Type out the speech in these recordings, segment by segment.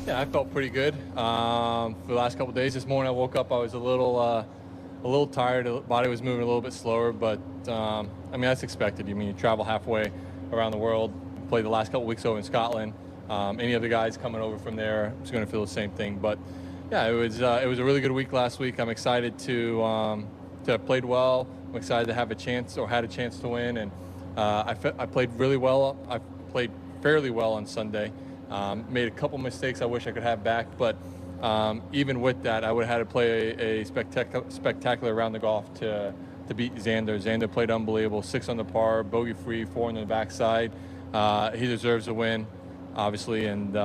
Yeah, I felt pretty good for the last couple of days. This morning I woke up, I was a little tired. The body was moving a little bit slower, but I mean, that's expected. You travel halfway around the world, played the last couple of weeks over in Scotland. Any of the guys coming over from there is going to feel the same thing. But yeah, it was a really good week last week. I'm excited to have played well. I'm excited to have a chance or had a chance to win, and I played really well. I played fairly well on Sunday. Made a couple mistakes I wish I could have back, but even with that, I would have had to play a spectacular round of golf to beat Xander. Xander played unbelievable, 6 on the par, bogey-free, 4 on the backside. He deserves a win, obviously, and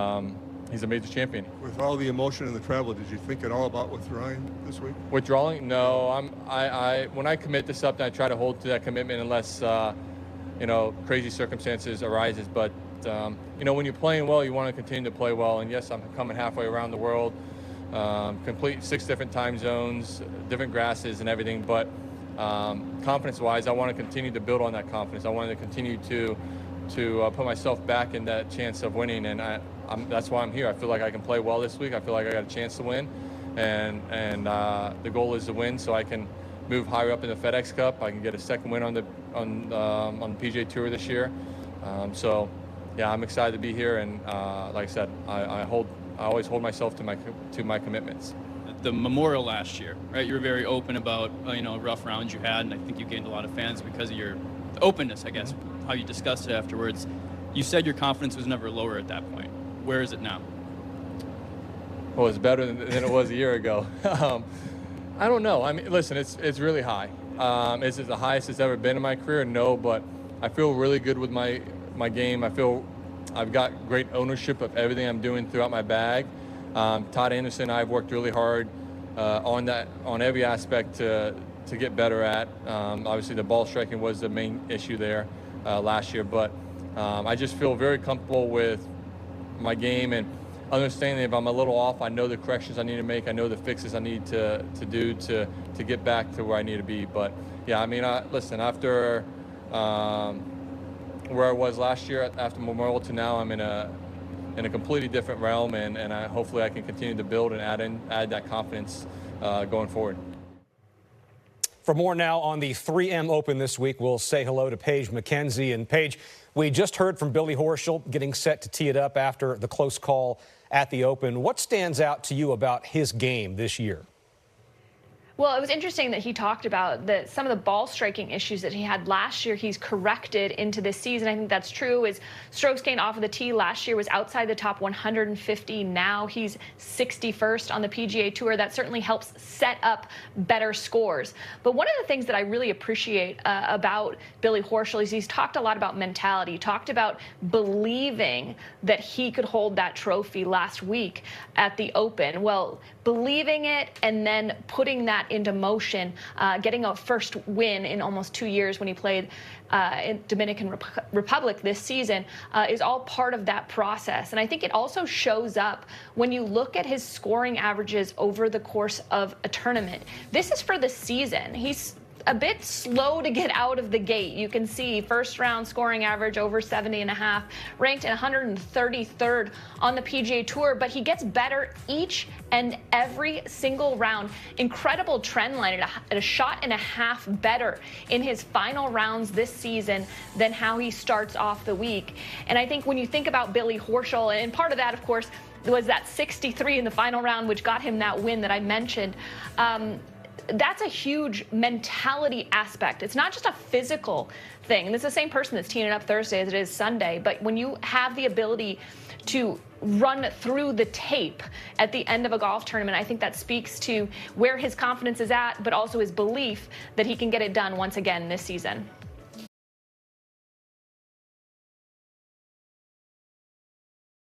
he's a major champion. With all the emotion and the travel, did you think at all about withdrawing this week? Withdrawing? No. When I commit to something, I try to hold to that commitment unless crazy circumstances arises. But when you're playing well, you want to continue to play well. And yes, I'm coming halfway around the world, complete 6 different time zones, different grasses and everything. But confidence-wise, I want to continue to build on that confidence. I want to continue to put myself back in that chance of winning. And that's why I'm here. I feel like I can play well this week. I feel like I got a chance to win. And the goal is to win so I can move higher up in the FedEx Cup. I can get a second win on the PGA Tour this year. Yeah, I'm excited to be here, and like I said, I always hold myself to my commitments. The Memorial last year, right? You were very open about rough rounds you had, and I think you gained a lot of fans because of your openness, I guess, how you discussed it afterwards. You said your confidence was never lower at that point. Where is it now? Well, it's better than it was a year ago. I don't know. I mean, listen, it's really high. Is it the highest it's ever been in my career? No, but I feel really good with my game. I feel I've got great ownership of everything I'm doing throughout my bag. Todd Anderson and I have worked really hard on every aspect to get better at. Obviously, the ball striking was the main issue there last year, but I just feel very comfortable with my game and understanding if I'm a little off, I know the corrections I need to make. I know the fixes I need to do to get back to where I need to be. But yeah, I mean, listen, after where I was last year after Memorial to now, I'm in a completely different realm, and hopefully I can continue to build and add that confidence going forward. For more now on the 3M Open this week, we'll say hello to Paige McKenzie. And Paige, we just heard from Billy Horschel getting set to tee it up after the close call at the Open. What stands out to you about his game this year? Well, it was interesting that he talked about some of the ball striking issues that he had last year he's corrected into this season. I think that's true. His strokes gained off of the tee last year was outside the top 150. Now he's 61st on the PGA Tour. That certainly helps set up better scores. But one of the things that I really appreciate about Billy Horschel is he's talked a lot about mentality. He talked about believing that he could hold that trophy last week at the Open. Well, believing it and then putting that into motion, getting a first win in almost 2 years when he played in Dominican Republic this season is all part of that process. And I think it also shows up when you look at his scoring averages over the course of a tournament. This is for the season. He's a bit slow to get out of the gate. You can see first round scoring average over 70.5, ranked 133rd on the PGA Tour, but he gets better each and every single round. Incredible trend line at a shot and a half better in his final rounds this season than how he starts off the week. And I think when you think about Billy Horschel, and part of that, of course, was that 63 in the final round, which got him that win that I mentioned. That's a huge mentality aspect. It's not just a physical thing. And it's the same person that's teeing it up Thursday as it is Sunday. But when you have the ability to run through the tape at the end of a golf tournament, I think that speaks to where his confidence is at, but also his belief that he can get it done once again this season.